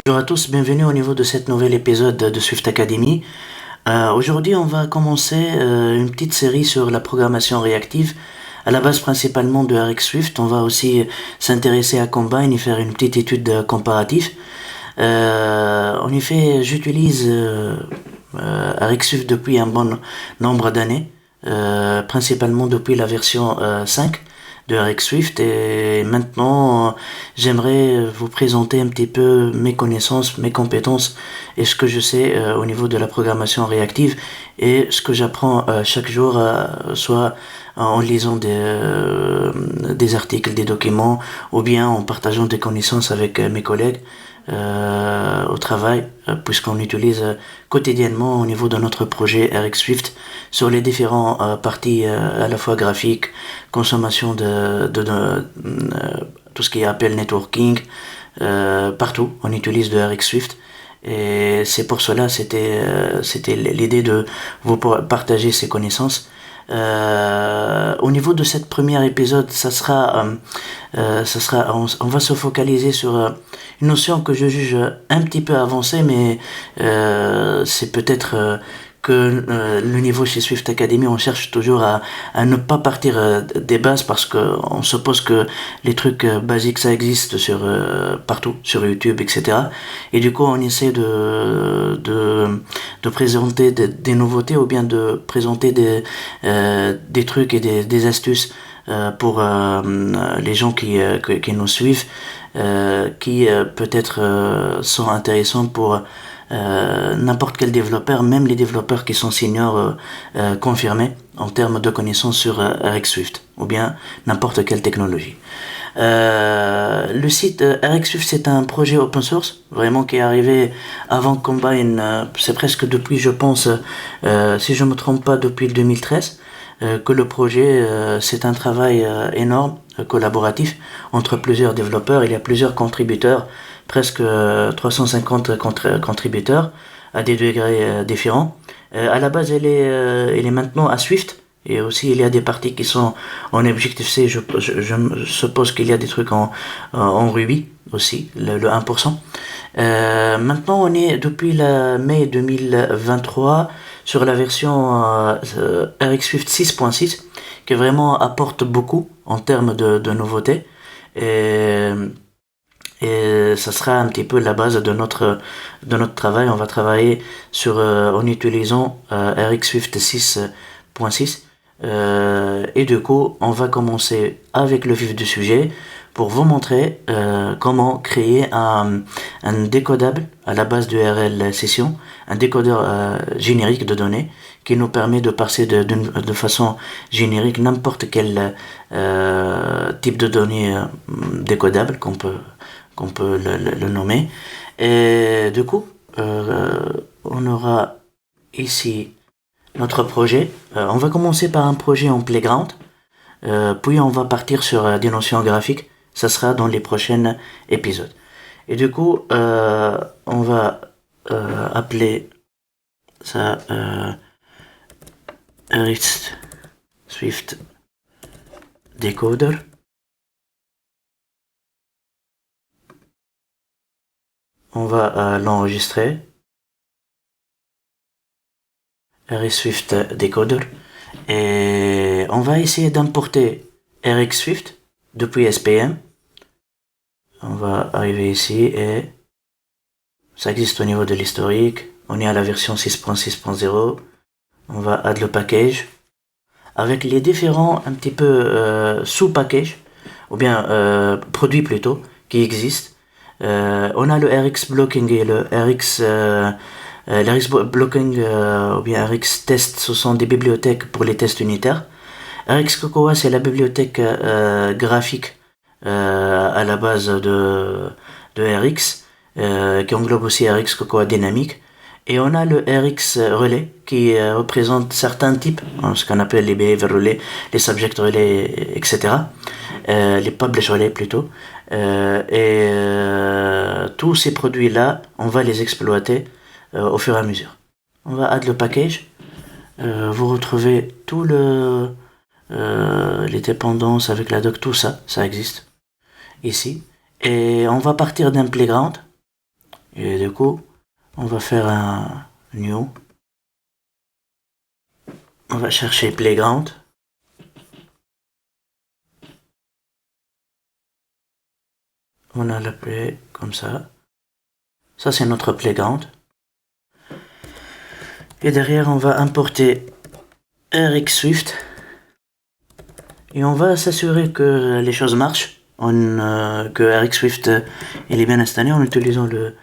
Bonjour à tous, bienvenue au niveau de cet nouvel épisode de Swift Academy. Aujourd'hui, on va commencer une petite série sur la programmation réactive, à la base principalement de RX Swift. On va aussi s'intéresser à Combine et faire une petite étude comparative. En effet, j'utilise RX Swift depuis un bon nombre d'années, principalement depuis la version 5 de RX Swift, et maintenant j'aimerais vous présenter un petit peu mes connaissances, mes compétences et ce que je sais au niveau de la programmation réactive et ce que j'apprends chaque jour, soit en lisant des articles, des documents, ou bien en partageant des connaissances avec mes collègues au travail, puisqu'on utilise quotidiennement au niveau de notre projet RX Swift sur les différents parties à la fois graphiques, consommation de tout ce qui est appel networking, partout on utilise de RX Swift. Et c'est pour cela c'était l'idée de vous partager ces connaissances. Au niveau de cette première épisode, on va se focaliser sur une notion que je juge un petit peu avancée, mais c'est peut-être que le niveau chez Swift Academy, on cherche toujours à ne pas partir des bases, parce que on suppose que les trucs basiques ça existe sur partout sur YouTube, etc. Et du coup on essaie de présenter des nouveautés, ou bien de présenter des trucs et des astuces pour les gens qui nous suivent, qui peut-être sont intéressants pour n'importe quel développeur, même les développeurs qui sont seniors confirmés en termes de connaissances sur RX Swift, ou bien n'importe quelle technologie. Le site RX Swift, c'est un projet open source, vraiment, qui est arrivé avant Combine, c'est presque depuis, je pense, si je me trompe pas, depuis le 2013, que le projet, c'est un travail énorme, collaboratif, entre plusieurs développeurs. Il y a plusieurs contributeurs, presque 350 contributeurs, à des degrés différents. À la base, elle est maintenant à Swift. Et aussi, il y a des parties qui sont en Objective-C. Je suppose qu'il y a des trucs en Ruby aussi, le 1%. Maintenant, on est depuis la mai 2023 sur la version RX Swift 6.6, qui vraiment apporte beaucoup en termes de nouveautés. Et, et ça sera un petit peu la base de notre travail. On va travailler en utilisant RX Swift 6.6. Et du coup, on va commencer avec le vif du sujet pour vous montrer comment créer un décodable à la base de URL session, un décodeur générique de données qui nous permet de parser de façon générique n'importe quel type de données décodable qu'on peut le nommer. Et du coup, on aura ici notre projet. On va commencer par un projet en Playground, puis on va partir sur des notions graphiques. Ça sera dans les prochains épisodes. Et du coup, on va appeler ça RX Swift Decoder. On va l'enregistrer. RX Swift Decoder. Et on va essayer d'importer RX Swift depuis SPM. On va arriver ici et ça existe au niveau de l'historique. On est à la version 6.6.0. On va add le package avec les différents un petit peu sous-packages, ou bien produits plutôt, qui existent. On a le RX Blocking et le RX Blocking ou bien RX Test. Ce sont des bibliothèques pour les tests unitaires. RX Cocoa, c'est la bibliothèque graphique à la base de RX, qui englobe aussi RX Cocoa Dynamique. Et on a le RX Relay qui représente certains types, ce qu'on appelle les Behavior Relay, les Subject Relay, etc. Les Publish Relay plutôt. Tous ces produits-là, on va les exploiter au fur et à mesure. On va add le package. Vous retrouvez tout les dépendances avec la doc, tout ça, ça existe ici. Et on va partir d'un playground Et du coup, on va faire un new. On va chercher playground. On a le play comme ça. Ça, c'est notre playground. Et derrière, on va importer RX Swift. Et on va s'assurer que les choses marchent. Que RX Swift il est bien installé en utilisant le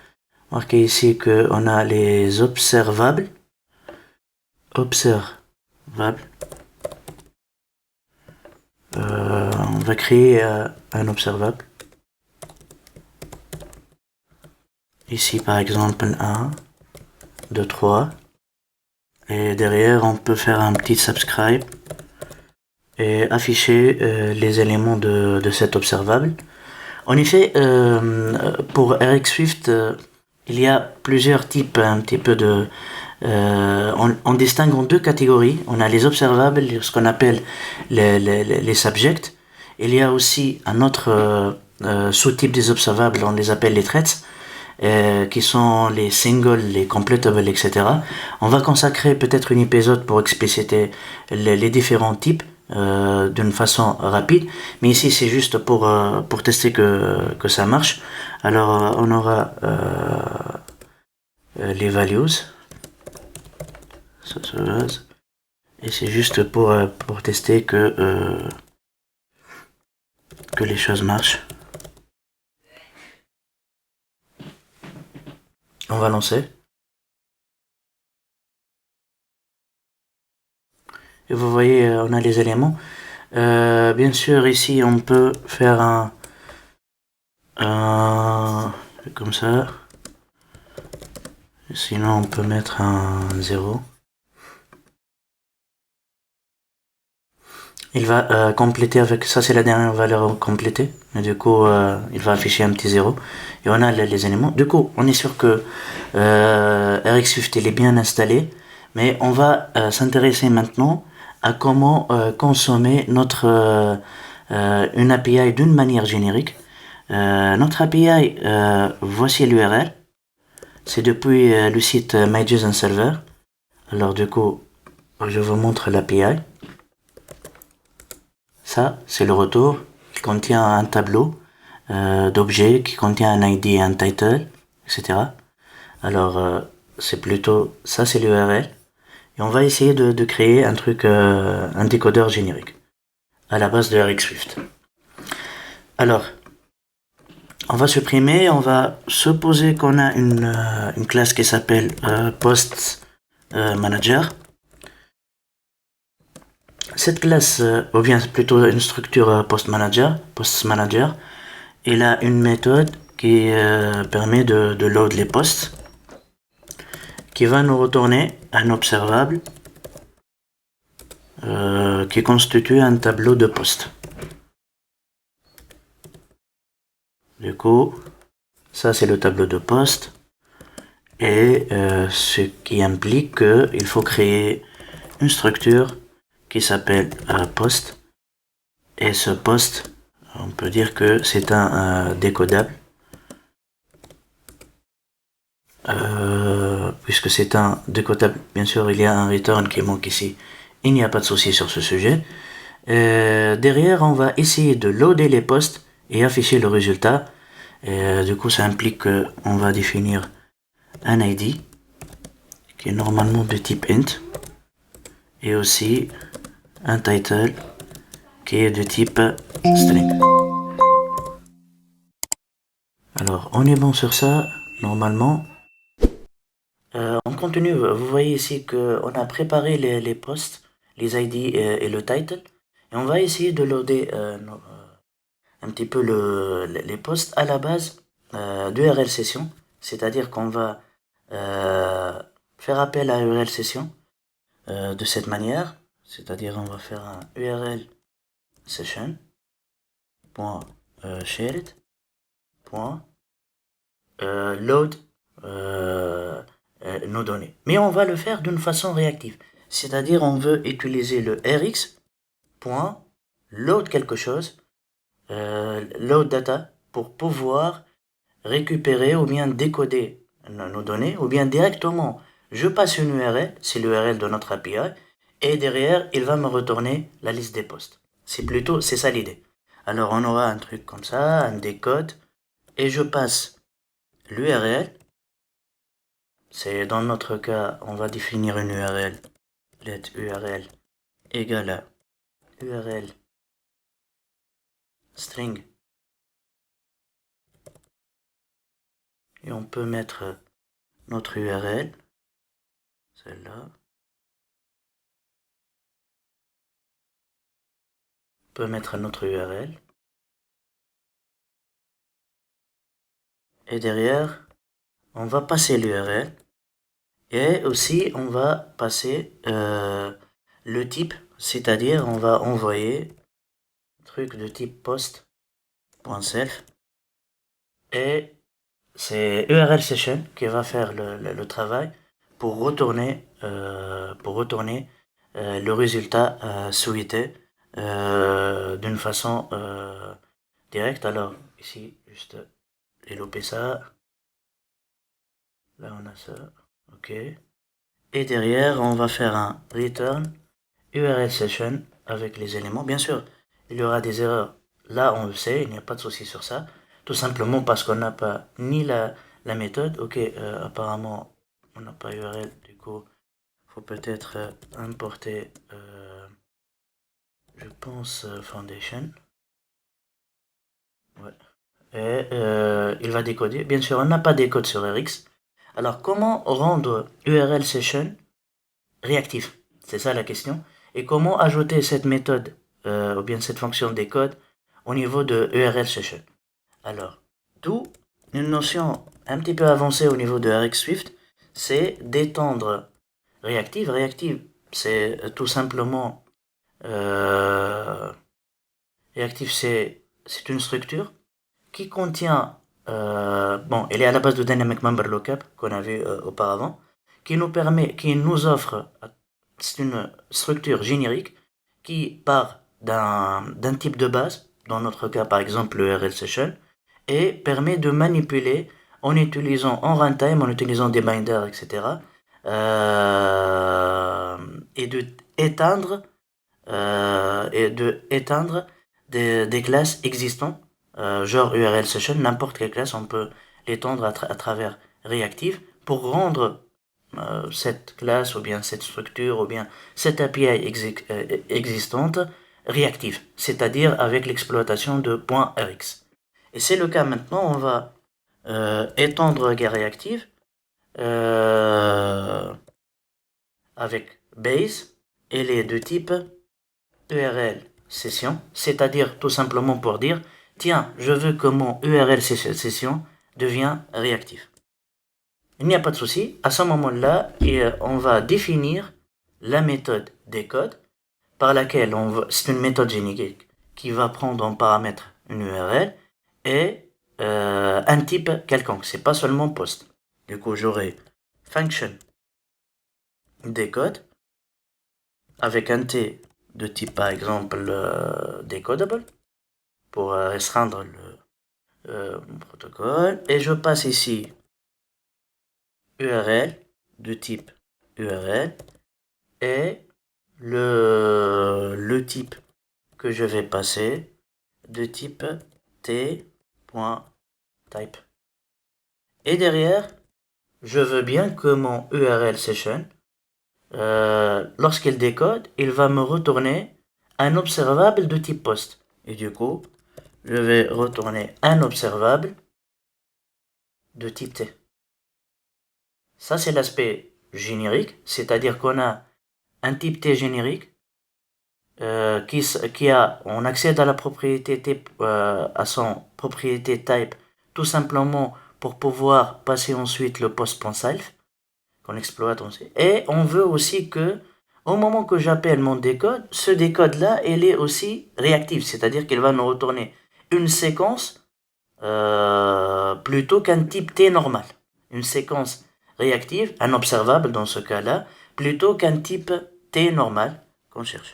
marqué ici qu'on a les observables. Observables. On va créer un observable. Ici par exemple 1, 2, 3. Et derrière on peut faire un petit subscribe et afficher les éléments de cet observable. En effet, pour RX Swift, il y a plusieurs types un petit peu de... on distingue en deux catégories. On a les observables, ce qu'on appelle les subjects. Il y a aussi un autre sous-type des observables, on les appelle les threads, qui sont les singles, les completable, etc. On va consacrer peut-être une épisode pour expliciter les différents types d'une façon rapide, mais ici c'est juste pour tester que ça marche. Alors on aura les values, et c'est juste pour tester que les choses marchent. On va lancer. Et vous voyez, on a les éléments. Bien sûr, ici, on peut faire comme ça. Sinon, on peut mettre un 0. Il va compléter avec ça, c'est la dernière valeur complétée. Et du coup, il va afficher un petit 0. Et on a les éléments. Du coup, on est sûr que RX Swift il est bien installé. Mais on va s'intéresser maintenant à comment consommer une API d'une manière générique. Notre API, voici l'URL. C'est depuis le site MyJSON Server. Alors du coup, je vous montre l'API. Ça, c'est le retour. Il contient un tableau d'objets qui contient un ID et un title, etc. Alors, c'est plutôt... Ça, c'est l'URL. Et on va essayer de créer un truc, un décodeur générique à la base de RX Swift. Alors, on va supprimer, on va supposer qu'on a une classe qui s'appelle Post Manager. Cette classe, ou bien plutôt une structure Post Manager, elle a une méthode qui permet de load les posts, qui va nous retourner un observable qui constitue un tableau de posts. Du coup, ça c'est le tableau de poste et ce qui implique qu'il faut créer une structure qui s'appelle post et ce post, on peut dire que c'est un décodable puisque c'est un décodable. Bien sûr, il y a un return qui manque ici. Il n'y a pas de souci sur ce sujet. Derrière, on va essayer de loader les posts et afficher le résultat. Du coup, ça implique qu'on va définir un ID qui est normalement de type int et aussi un title qui est de type string. Alors, on est bon sur ça, normalement. On continue, vous voyez ici qu'on a préparé les posts, les ID et le title. Et on va essayer de loader un petit peu les posts à la base d'URL session. C'est-à-dire qu'on va faire appel à URL session de cette manière. C'est-à-dire on va faire un URL session .shared .load nos données. Mais on va le faire d'une façon réactive. C'est-à-dire on veut utiliser le rx.load quelque chose, load data, pour pouvoir récupérer ou bien décoder nos données, ou bien directement, je passe une URL, c'est l'URL de notre API, et derrière, il va me retourner la liste des postes. C'est ça l'idée. Alors, on aura un truc comme ça, un décode, et je passe l'URL. C'est dans notre cas, on va définir une URL. Let URL égale à URL string. Et on peut mettre notre URL, celle-là. On peut mettre notre URL. Et derrière, on va passer l'URL. Et aussi, on va passer le type, c'est-à-dire on va envoyer un truc de type post.self. Et c'est URL session qui va faire le travail pour retourner le résultat souhaité d'une façon directe. Alors ici, juste développer ça. Là on a ça. Ok. Et derrière, on va faire un return URL session avec les éléments. Bien sûr, il y aura des erreurs. Là, on le sait, il n'y a pas de souci sur ça. Tout simplement parce qu'on n'a pas ni la méthode. Ok, apparemment, on n'a pas URL. Du coup, faut peut-être importer, je pense, foundation. Ouais. Et il va décoder. Bien sûr, on n'a pas des codes sur RX. Alors, comment rendre URL session réactif? C'est ça la question. Et comment ajouter cette méthode, ou bien cette fonction décode au niveau de URL session? Alors, d'où une notion un petit peu avancée au niveau de RX Swift, c'est d'étendre réactive. Réactive, c'est tout simplement réactive, c'est une structure qui contient bon, elle est à la base de Dynamic Member Lookup qu'on a vu auparavant, qui nous offre, c'est une structure générique qui part d'un type de base, dans notre cas par exemple le URL session, et permet de manipuler en runtime, en utilisant des binders, etc. Et de éteindre des classes existantes, genre URL session, n'importe quelle classe, on peut l'étendre à travers Reactive pour rendre cette classe ou bien cette structure ou bien cette API existante réactive, c'est-à-dire avec l'exploitation de .rx. Et c'est le cas maintenant, on va étendre Reactive avec base, elle est de type URL session, c'est-à-dire tout simplement pour dire, tiens, je veux que mon URL session devienne réactif. Il n'y a pas de souci, à ce moment-là, on va définir la méthode décode par laquelle c'est une méthode générique qui va prendre en paramètre une URL et un type quelconque, c'est pas seulement post. Du coup, j'aurai function décode avec un T de type par exemple decodable pour restreindre le protocole, et je passe ici URL de type URL et le type que je vais passer de type t.type. Et derrière, je veux bien que mon URL session, lorsqu'il décode, il va me retourner un observable de type post. Et du coup, je vais retourner un observable de type T. Ça, c'est l'aspect générique, c'est-à-dire qu'on a un type T générique on accède à la propriété T, à son propriété type, tout simplement pour pouvoir passer ensuite le post.self qu'on exploite ensuite. Et on veut aussi que, au moment que j'appelle mon décode, ce décode-là, il est aussi réactif, c'est-à-dire qu'il va nous retourner une séquence plutôt qu'un type T normal. Une séquence réactive, un observable dans ce cas-là, plutôt qu'un type T normal qu'on cherche.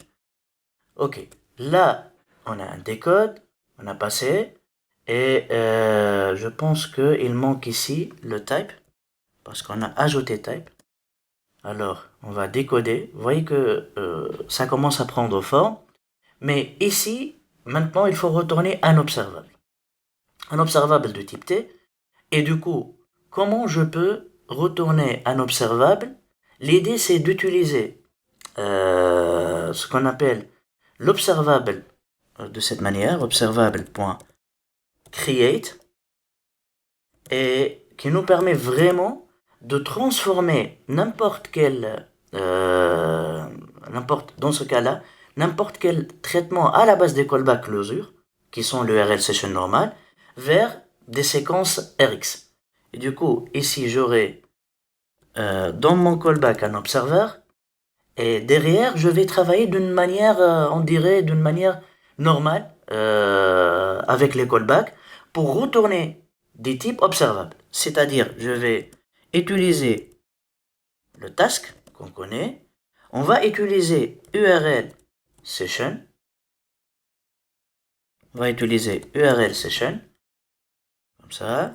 Ok, là, on a un décode, on a passé, Et je pense qu'il manque ici le type, parce qu'on a ajouté type. Alors, on va décoder. Vous voyez que ça commence à prendre forme. Mais ici, maintenant, il faut retourner un observable. Un observable de type T. Et du coup, comment je peux retourner un observable? L'idée, c'est d'utiliser ce qu'on appelle l'observable de cette manière, observable.create, et qui nous permet vraiment de transformer dans ce cas-là, n'importe quel traitement à la base des callback closure, qui sont l'URL session normale, vers des séquences RX. Et du coup, ici, j'aurai dans mon callback un observeur, et derrière, je vais travailler d'une manière, on dirait, d'une manière normale, avec les callbacks, pour retourner des types observables. C'est-à-dire, je vais utiliser le task qu'on connaît, on va utiliser URL session, comme ça,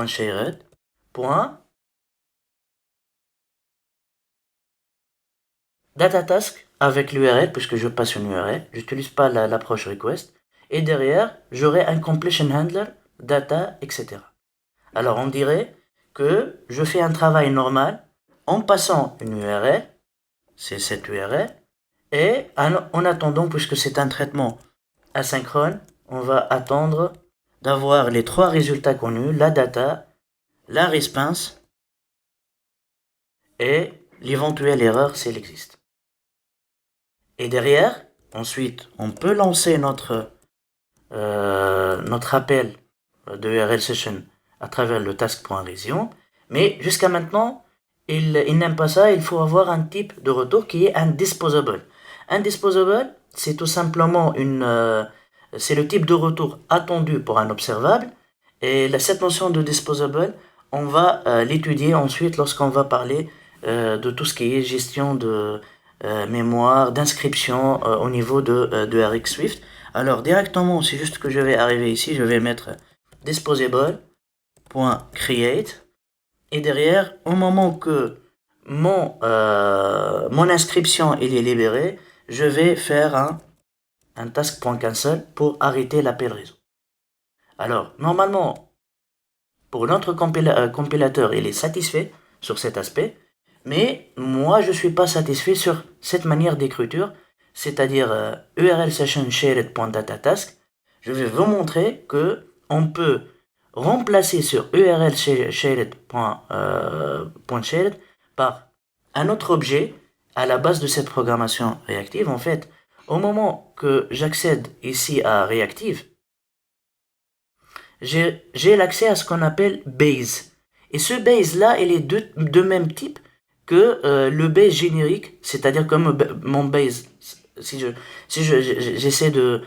.shared, .datatask avec l'URL, puisque je passe une URL, j'utilise pas l'approche request, et derrière, j'aurai un completion handler, data, etc. Alors on dirait que je fais un travail normal en passant une URL, c'est cette URL, et en attendant, puisque c'est un traitement asynchrone, on va attendre d'avoir les trois résultats connus, la data, la response et l'éventuelle erreur s'il existe. Et derrière, ensuite, on peut lancer notre appel de URL session à travers le task.region, mais jusqu'à maintenant, il n'aime pas ça, il faut avoir un type de retour qui est un disposable. Un disposable, c'est tout simplement c'est le type de retour attendu pour un observable, et cette notion de disposable, on va l'étudier ensuite lorsqu'on va parler de tout ce qui est gestion de mémoire, d'inscription au niveau de RX Swift. Alors directement, c'est juste que je vais arriver ici, je vais mettre disposable.create, et derrière, au moment que mon inscription il est libérée, je vais faire un task.cancel pour arrêter l'appel réseau. Alors, normalement, pour notre compilateur, il est satisfait sur cet aspect, mais moi, je ne suis pas satisfait sur cette manière d'écriture, c'est-à-dire URL session shared.datatask. Je vais vous montrer que on peut remplacer sur URL shared.shared par un autre objet à la base de cette programmation réactive. En fait, au moment que j'accède ici à réactive, j'ai l'accès à ce qu'on appelle base. Et ce base-là, il est de même type que le base générique, c'est-à-dire comme mon base. Si j'essaie de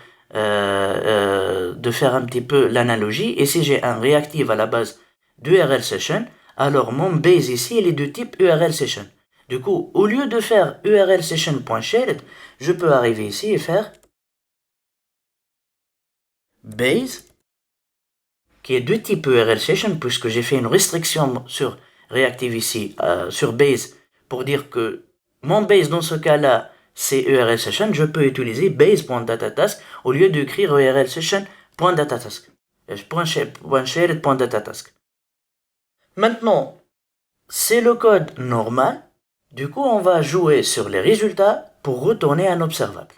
faire un petit peu l'analogie, et si j'ai un reactive à la base d'URL session, alors mon base ici, il est de type URL session. Du coup, au lieu de faire URL session.shared, je peux arriver ici et faire base, qui est de type URL session, puisque j'ai fait une restriction sur reactive ici, sur base, pour dire que mon base dans ce cas-là, c'est URL session, je peux utiliser base.datatask au lieu d'écrire URL session.datatask. .shared.datatask. Maintenant, c'est le code normal. Du coup, on va jouer sur les résultats pour retourner un observable.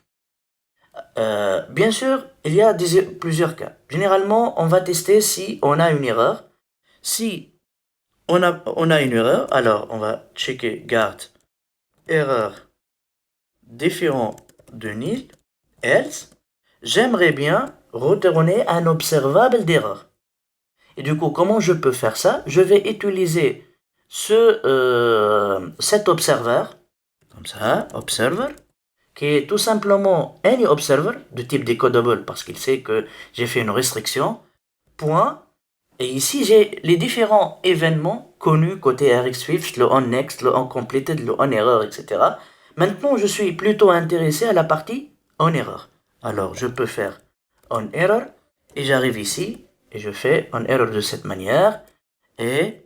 Bien sûr, il y a plusieurs cas. Généralement, on va tester si on a une erreur. Si on a une erreur, alors on va checker garde erreur différent de nil, else. J'aimerais bien retourner un observable d'erreur. Et du coup, comment je peux faire ça? Je vais utiliser cet observeur, comme ça, observer, qui est tout simplement any observer de type decodable parce qu'il sait que j'ai fait une restriction, point, et ici j'ai les différents événements connu côté RX Swift, le onNext, le onCompleted, le onError, etc. Maintenant, je suis plutôt intéressé à la partie onError. Alors, je peux faire onError et j'arrive ici et je fais onError de cette manière et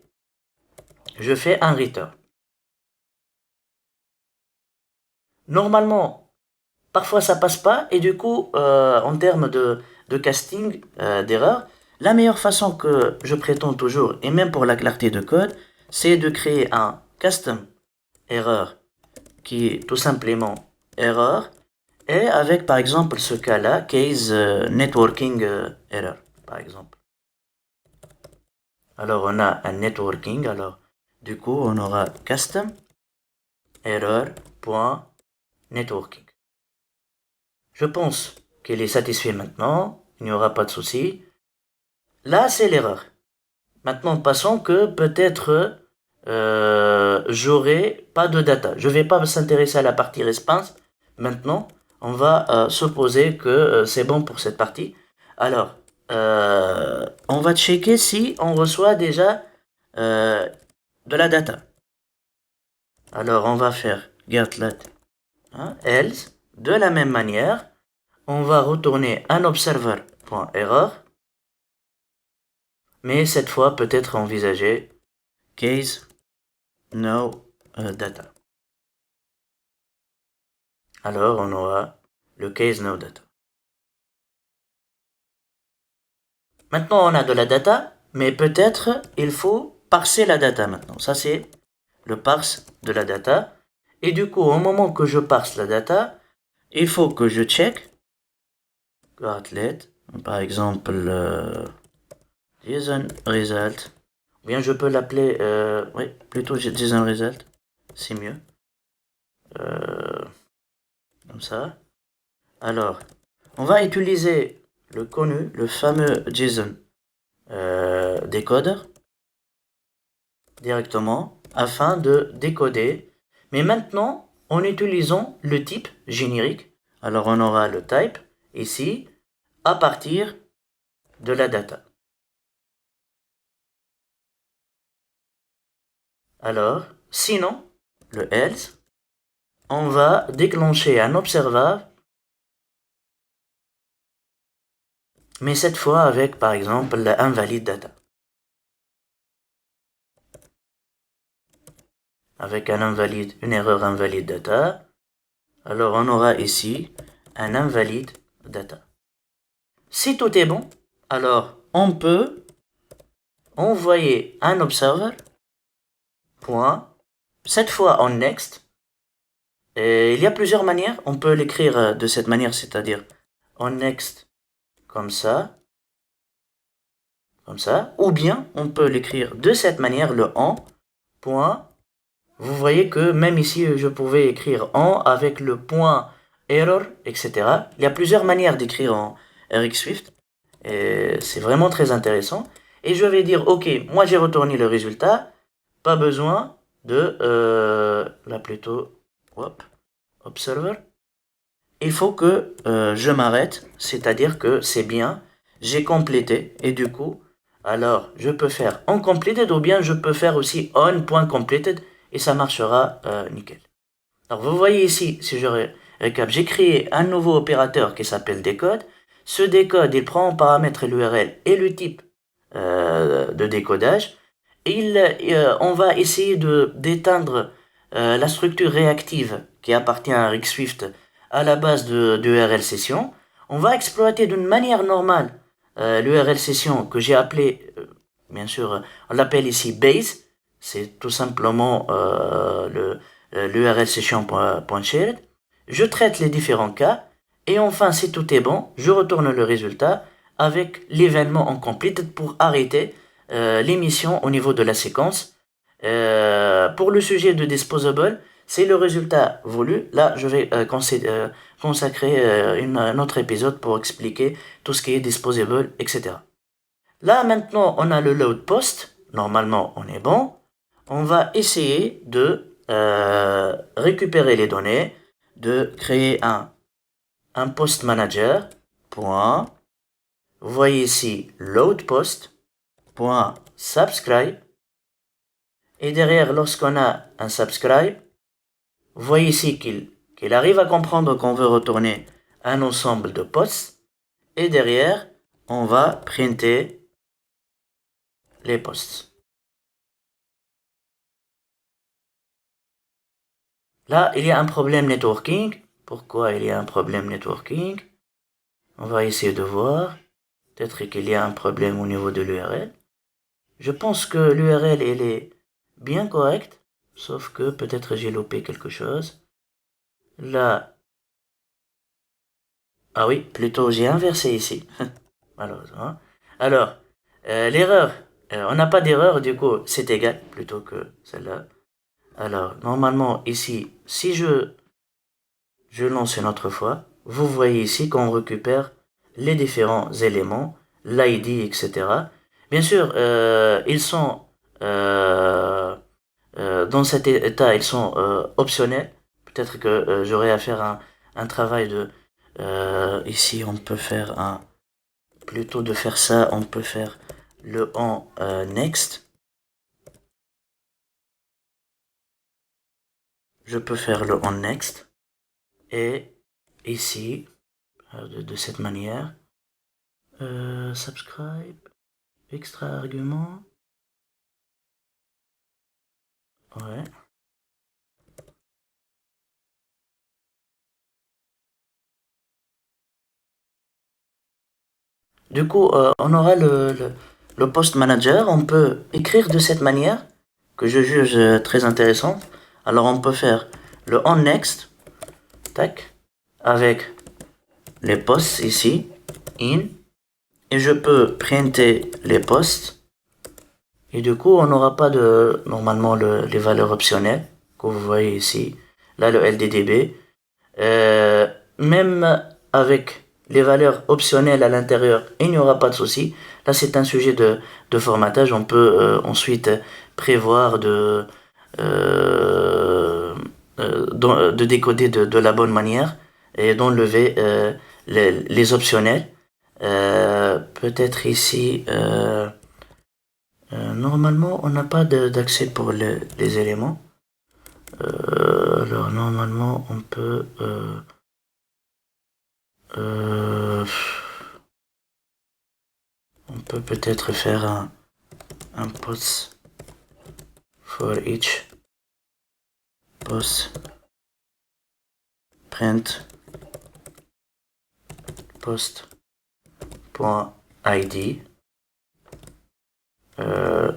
je fais un return. Normalement, parfois ça passe pas et du coup, en termes de casting d'erreur, la meilleure façon que je prétends toujours, et même pour la clarté de code, c'est de créer un custom error qui est tout simplement error et avec par exemple ce cas-là, case networking error par exemple. Alors on a un networking, alors du coup on aura custom error.networking. Je pense qu'il est satisfait maintenant, il n'y aura pas de souci. Là, c'est l'erreur. Maintenant, passons que peut-être j'aurai pas de data. Je ne vais pas s'intéresser à la partie response. Maintenant, on va supposer que c'est bon pour cette partie. Alors, on va checker si on reçoit déjà de la data. Alors, on va faire getLet, else. De la même manière, on va retourner un observer.error, mais cette fois peut-être envisager case no data. Alors on aura le case no data. Maintenant on a de la data, mais peut-être il faut parser la data maintenant. Ça c'est le parse de la data. Et du coup, au moment que je parse la data, il faut que je check getLet, par exemple JSON result. Bien, je peux l'appeler, oui, plutôt JSON result, c'est mieux. Comme ça. Alors, on va utiliser le connu, le fameux JSON décodeur directement afin de décoder, mais maintenant en utilisant le type générique. Alors, on aura le type ici à partir de la data. Alors, sinon, le else, on va déclencher un observable, mais cette fois avec, par exemple, l'invalide data. Avec un invalide, une erreur invalide data. Alors, on aura ici un invalide data. Si tout est bon, alors on peut envoyer un observer, point, cette fois en next. Et il y a plusieurs manières. On peut l'écrire de cette manière, c'est-à-dire en next, comme ça, ou bien on peut l'écrire de cette manière, le en, point. Vous voyez que même ici, je pouvais écrire en avec le point error, etc. Il y a plusieurs manières d'écrire en RX Swift. Et c'est vraiment très intéressant. Et je vais dire, ok, moi j'ai retourné le résultat. Pas besoin de, là plutôt, hop, observer. Il faut que je m'arrête, c'est-à-dire que c'est bien, j'ai complété. Et du coup, alors je peux faire onCompleted ou bien je peux faire aussi on.completed et ça marchera nickel. Alors vous voyez ici, si je récap, j'ai créé un nouveau opérateur qui s'appelle décode. Ce décode, il prend en paramètre l'URL et le type de décodage. On va essayer d'éteindre la structure réactive qui appartient à RxSwift à la base de URL session. On va exploiter d'une manière normale l'URL session que j'ai appelé, bien sûr, on l'appelle ici base. C'est tout simplement l'URL session.shared. Je traite les différents cas. Et enfin, si tout est bon, je retourne le résultat avec l'événement en completed pour arrêter l'émission au niveau de la séquence. Pour le sujet de disposable, c'est le résultat voulu. Là, je vais consacrer un autre épisode pour expliquer tout ce qui est disposable, etc. Là, maintenant, on a le load post. Normalement, on est bon. On va essayer de récupérer les données, de créer un post manager. Point. Vous voyez ici load post. Point subscribe. Et derrière, lorsqu'on a un subscribe, vous voyez ici qu'il arrive à comprendre qu'on veut retourner un ensemble de posts. Et derrière, on va printer les posts. Là, il y a un problème networking. Pourquoi il y a un problème networking? On va essayer de voir. Peut-être qu'il y a un problème au niveau de l'URL. Je pense que l'URL, elle est bien correcte. Sauf que peut-être j'ai loupé quelque chose. Là. Ah oui, plutôt j'ai inversé ici. Malheureusement. Alors, l'erreur. On n'a pas d'erreur, du coup, c'est égal plutôt que celle-là. Alors, normalement, ici, si je lance une autre fois, vous voyez ici qu'on récupère les différents éléments, l'ID, etc. Bien sûr, ils sont dans cet état, ils sont optionnels. Peut-être que j'aurai à faire un travail de... ici, on peut faire un... Plutôt de faire ça, on peut faire le en next. Je peux faire le en next. Et ici, de cette manière, subscribe, extra argument. Ouais. Du coup, on aura le post manager. On peut écrire de cette manière que je juge très intéressante. Alors, on peut faire le on next, tac, avec les posts ici, in, et je peux printer les posts. Et du coup, on n'aura pas de, normalement, les valeurs optionnelles que vous voyez ici. Là, le LDDB. Même avec les valeurs optionnelles à l'intérieur, il n'y aura pas de souci. Là, c'est un sujet de formatage. On peut ensuite prévoir de décoder de la bonne manière et d'enlever les optionnels. Peut-être ici, normalement, on n'a pas d'accès pour les éléments. Alors, normalement, on peut... on peut peut-être faire un post for each post print post.id.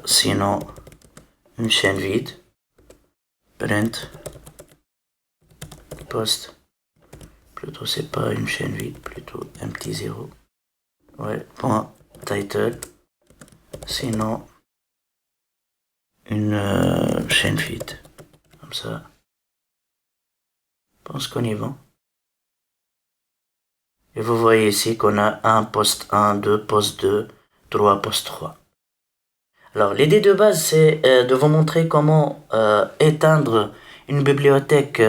Sinon, une chaîne vide. Print post. Plutôt, c'est pas une chaîne vide, plutôt un petit zéro. Ouais, point title. Sinon, une chaîne vide. Comme ça. Je pense qu'on y va. Et vous voyez ici qu'on a un post 1, 2, post 2, 3, post 3. Alors, l'idée de base, c'est de vous montrer comment éteindre une bibliothèque,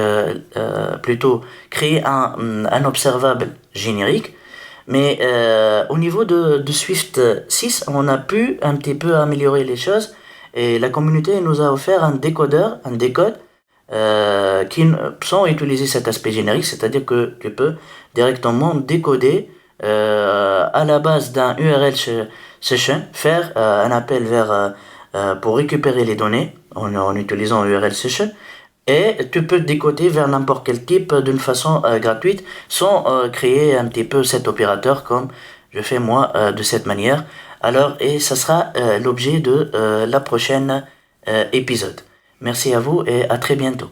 plutôt créer un observable générique. Mais au niveau de Swift 6, on a pu un petit peu améliorer les choses. Et la communauté nous a offert un décodeur, un décode, qui sans utiliser cet aspect générique, c'est-à-dire que tu peux directement décoder à la base d'un URL session, faire un appel vers pour récupérer les données en utilisant URL session, et tu peux décoder vers n'importe quel type d'une façon gratuite sans créer un petit peu cet opérateur comme je fais moi de cette manière. Alors, et ça sera l'objet de la prochaine épisode. Merci à vous et à très bientôt.